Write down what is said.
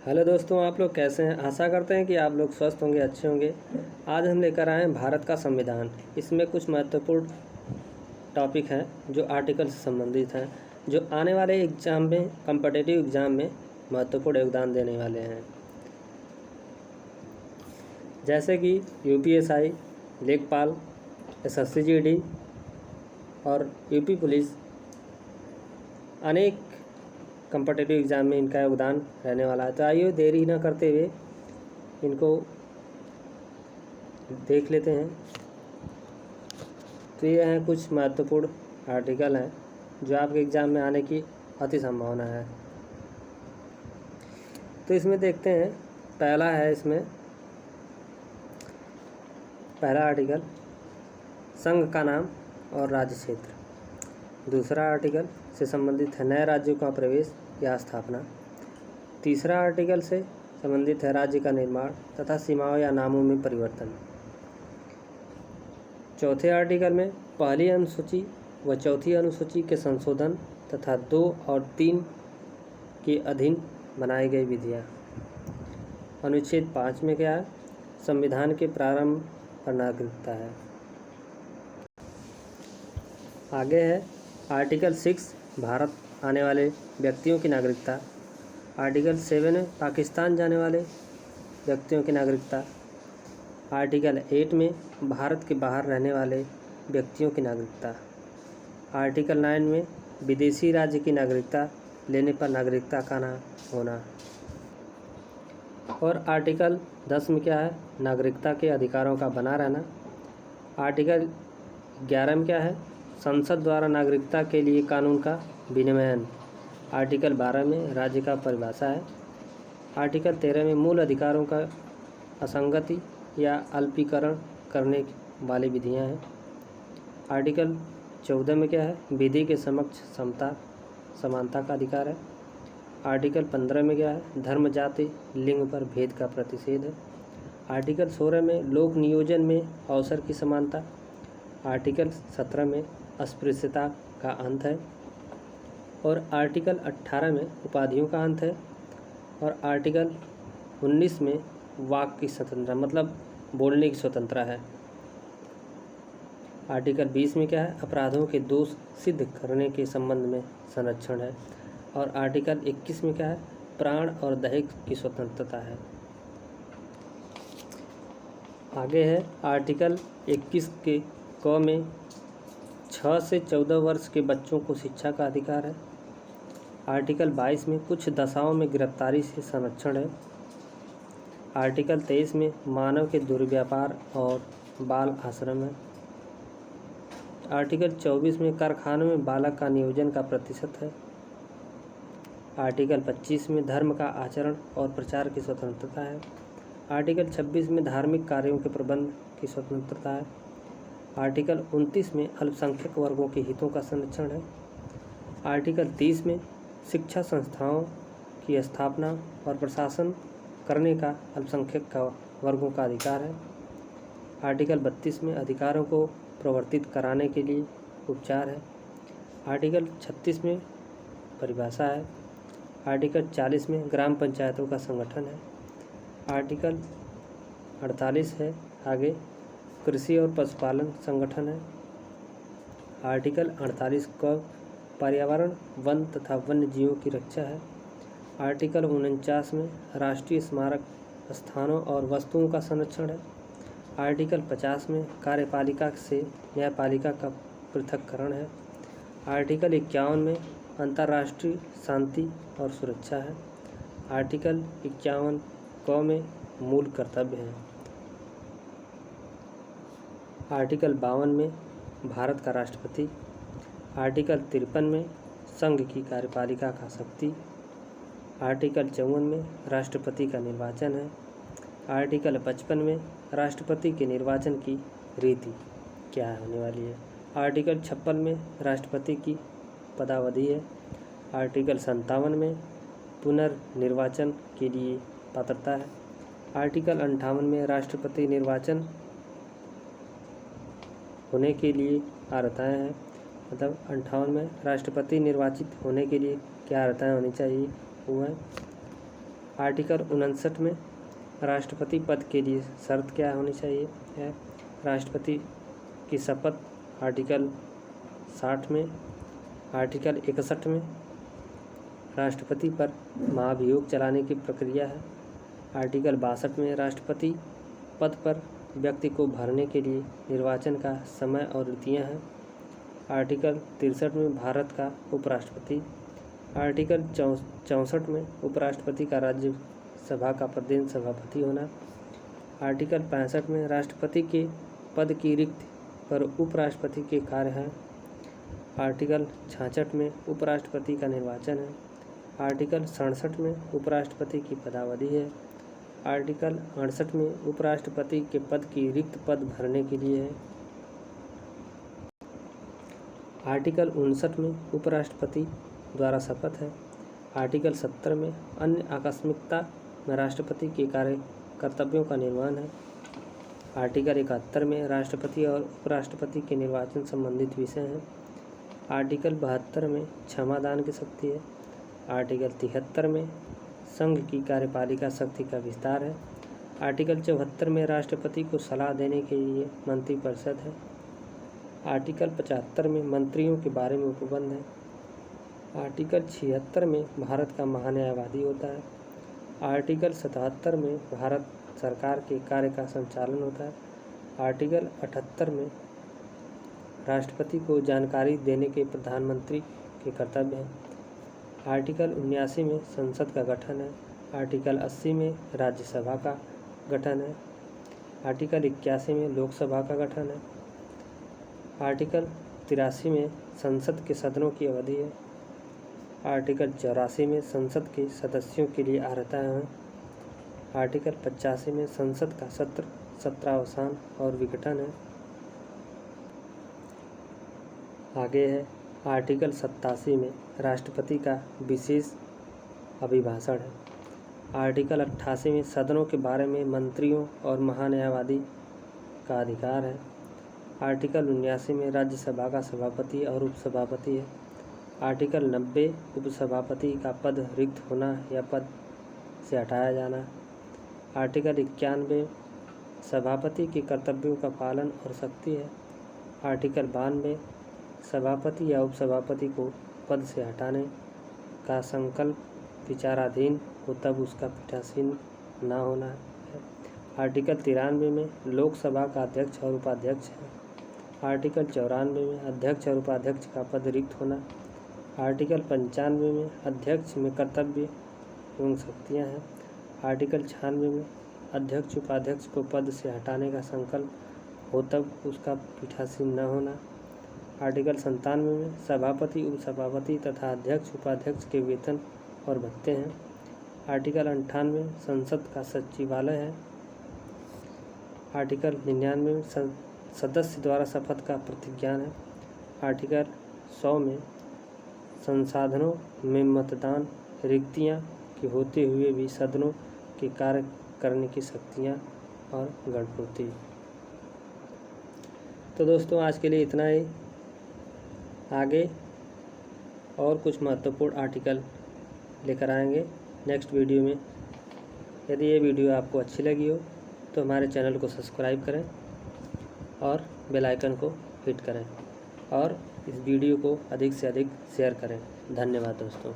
Hello दोस्तों, आप लोग कैसे हैं। आशा करते हैं कि आप लोग स्वस्थ होंगे, अच्छे होंगे। आज हम लेकर आए हैं भारत का संविधान। इसमें कुछ महत्वपूर्ण टॉपिक हैं जो आर्टिकल से संबंधित हैं, जो आने वाले एग्ज़ाम में, कॉम्पिटिटिव एग्ज़ाम में महत्वपूर्ण योगदान देने वाले हैं। जैसे कि यूपीएसआई, लेखपाल, एसएससी जीडी और यूपी पुलिस, अनेक कॉम्पिटिटिव एग्ज़ाम में इनका योगदान रहने वाला है। तो आइए देरी न करते हुए इनको देख लेते हैं। तो ये हैं कुछ महत्वपूर्ण आर्टिकल हैं जो आपके एग्ज़ाम में आने की अति संभावना है। तो इसमें देखते हैं, पहला है इसमें पहला आर्टिकल, संघ का नाम और राज्य क्षेत्र। दूसरा आर्टिकल से संबंधित है नए राज्यों का प्रवेश या स्थापना। तीसरा आर्टिकल से संबंधित है राज्य का निर्माण तथा सीमाओं या नामों में परिवर्तन। चौथे आर्टिकल में पहली अनुसूची व चौथी अनुसूची के संशोधन तथा 2 और 3 के अधीन बनाई गई विधियाँ। अनुच्छेद 5 में क्या है, संविधान के प्रारंभ पर नागरिकता है। आगे है आर्टिकल 6, भारत आने वाले व्यक्तियों की नागरिकता। आर्टिकल 7 में पाकिस्तान जाने वाले व्यक्तियों की नागरिकता। आर्टिकल 8 में भारत के बाहर रहने वाले व्यक्तियों की नागरिकता। आर्टिकल 9 में विदेशी राज्य की नागरिकता लेने पर नागरिकता का ना होना। और आर्टिकल 10 में क्या है, नागरिकता के अधिकारों का बना रहना। आर्टिकल 11 में क्या है, संसद द्वारा नागरिकता के लिए कानून का विनियमन। आर्टिकल 12 में राज्य का परिभाषा है। आर्टिकल 13 में मूल अधिकारों का असंगति या अल्पीकरण करने वाली विधियां हैं। आर्टिकल 14 में क्या है, विधि के समक्ष समता समानता का अधिकार है। आर्टिकल 15 में क्या है, धर्म जाति लिंग पर भेद का प्रतिषेध है। आर्टिकल 16 में लोक नियोजन में अवसर की समानता। आर्टिकल 17 में अस्पृश्यता का अंत है। और आर्टिकल 18 में उपाधियों का अंत है। और आर्टिकल 19 में वाक की स्वतंत्रता, मतलब बोलने की स्वतंत्रता है। आर्टिकल 20 में क्या है, अपराधों के दोष सिद्ध करने के संबंध में संरक्षण है। और आर्टिकल 21 में क्या है, प्राण और दहेज की स्वतंत्रता है। आगे है आर्टिकल 21 के क में 6 से 14 वर्ष के बच्चों को शिक्षा का अधिकार है। आर्टिकल 22 में कुछ दशाओं में गिरफ्तारी से संरक्षण है। आर्टिकल 23 में मानव के दुर्व्यापार और बाल आश्रम है। आर्टिकल 24 में कारखानों में बालक का नियोजन का प्रतिशत है। आर्टिकल 25 में धर्म का आचरण और प्रचार की स्वतंत्रता है। आर्टिकल 26 में धार्मिक कार्यों के प्रबंध की स्वतंत्रता है। आर्टिकल 29 में अल्पसंख्यक वर्गों के हितों का संरक्षण है। आर्टिकल 30 में शिक्षा संस्थाओं की स्थापना और प्रशासन करने का अल्पसंख्यक का वर्गों का अधिकार है। आर्टिकल 32 में अधिकारों को प्रवर्तित कराने के लिए उपचार है। आर्टिकल 36 में परिभाषा है। आर्टिकल 40 में ग्राम पंचायतों का संगठन है। आर्टिकल 48 है आगे कृषि और पशुपालन संगठन है। आर्टिकल 48 क पर्यावरण, वन तथा वन्य जीवों की रक्षा है। आर्टिकल 49 में राष्ट्रीय स्मारक स्थानों और वस्तुओं का संरक्षण है। आर्टिकल 50 में कार्यपालिका से न्यायपालिका का पृथक्करण है। आर्टिकल 51 में अंतर्राष्ट्रीय शांति और सुरक्षा है। आर्टिकल 51 क में मूल कर्तव्य हैं। आर्टिकल 52 में भारत का राष्ट्रपति। आर्टिकल 53 में संघ की कार्यपालिका का शक्ति। आर्टिकल 54 में राष्ट्रपति का निर्वाचन है। आर्टिकल 55 में राष्ट्रपति के निर्वाचन की रीति क्या होने वाली है। आर्टिकल 56 में राष्ट्रपति की पदावधि है। आर्टिकल 57 में पुनर्निर्वाचन के लिए पात्रता है। आर्टिकल 58 में राष्ट्रपति निर्वाचन होने के लिए अर्हताएँ हैं, मतलब 58 में राष्ट्रपति निर्वाचित होने के लिए क्या अर्हताएँ होनी चाहिए वो है। आर्टिकल 59 में राष्ट्रपति पद के लिए शर्त क्या होनी चाहिए है। राष्ट्रपति की शपथ आर्टिकल 60 में। आर्टिकल 61 में राष्ट्रपति पर महाभियोग चलाने की प्रक्रिया है। आर्टिकल 62 में राष्ट्रपति पद पर व्यक्ति को भरने के लिए निर्वाचन का समय और रीतियाँ हैं। आर्टिकल 63 में भारत का उपराष्ट्रपति। आर्टिकल 64 में उपराष्ट्रपति का राज्यसभा का प्रदेश सभापति होना। आर्टिकल 65 में राष्ट्रपति के पद की रिक्ति पर उपराष्ट्रपति के कार्य हैं। आर्टिकल 66 में उपराष्ट्रपति का निर्वाचन है। आर्टिकल 67 में उपराष्ट्रपति की पदावधि है। आर्टिकल 68 में उपराष्ट्रपति के पद की रिक्त पद भरने के लिए है। आर्टिकल 59 में उपराष्ट्रपति द्वारा शपथ है। आर्टिकल 70 में अन्य आकस्मिकता में राष्ट्रपति के कर्तव्यों का निर्वहन है। आर्टिकल 71 में राष्ट्रपति और उपराष्ट्रपति के निर्वाचन संबंधित विषय हैं। आर्टिकल 72 में क्षमादान की शक्ति है। आर्टिकल 73 में संघ की कार्यपालिका शक्ति का विस्तार है। आर्टिकल 74 में राष्ट्रपति को सलाह देने के लिए मंत्रिपरिषद है। आर्टिकल 75 में मंत्रियों के बारे में उपबंध है। आर्टिकल 76 में भारत का महान्यायवादी होता है। आर्टिकल 77 में भारत सरकार के कार्य का संचालन होता है। आर्टिकल 78 में राष्ट्रपति को जानकारी देने के प्रधानमंत्री के कर्तव्य हैं। आर्टिकल 79 में संसद का गठन है। आर्टिकल 80 में राज्यसभा का गठन है। आर्टिकल 81 में लोकसभा का गठन है। आर्टिकल 83 में संसद के सदनों की अवधि है। आर्टिकल 84 में संसद के सदस्यों के लिए अर्हताएँ हैं। आर्टिकल 85 में संसद का सत्रावसान और विघटन है। आगे है आर्टिकल 87 में राष्ट्रपति का विशेष अभिभाषण है। आर्टिकल 88 में सदनों के बारे में मंत्रियों और महान्यायवादी का अधिकार है। आर्टिकल 79 में राज्यसभा का सभापति और उपसभापति है। आर्टिकल 90 उपसभापति का पद रिक्त होना या पद से हटाया जाना। आर्टिकल 91 सभापति के कर्तव्यों का पालन और शक्ति है। आर्टिकल 92 सभापति या उपसभापति को पद से हटाने का संकल्प विचाराधीन हो तब उसका पीठासीन न होना है। आर्टिकल 93 में लोकसभा का अध्यक्ष और उपाध्यक्ष है। आर्टिकल 94 में अध्यक्ष और उपाध्यक्ष का पद रिक्त होना। आर्टिकल 95 में अध्यक्ष में कर्तव्य एवं शक्तियाँ हैं। आर्टिकल 96 में अध्यक्ष उपाध्यक्ष को पद से हटाने का संकल्प हो तब उसका पीठासीन न होना। आर्टिकल 97 में सभापति उपसभापति तथा अध्यक्ष उपाध्यक्ष के वेतन और भत्ते हैं। आर्टिकल 98 संसद का सचिवालय है। आर्टिकल 99 में सदस्य द्वारा शपथ का प्रतिज्ञान है। आर्टिकल 100 में संसाधनों में मतदान रिक्तियाँ के होते हुए भी सदनों के कार्य करने की शक्तियाँ और गणपूर्ति। तो दोस्तों आज के लिए इतना ही। आगे और कुछ महत्वपूर्ण आर्टिकल लेकर आएंगे नेक्स्ट वीडियो में। यदि ये वीडियो आपको अच्छी लगी हो तो हमारे चैनल को सब्सक्राइब करें और बेल आइकन को हिट करें और इस वीडियो को अधिक से अधिक शेयर करें। धन्यवाद दोस्तों।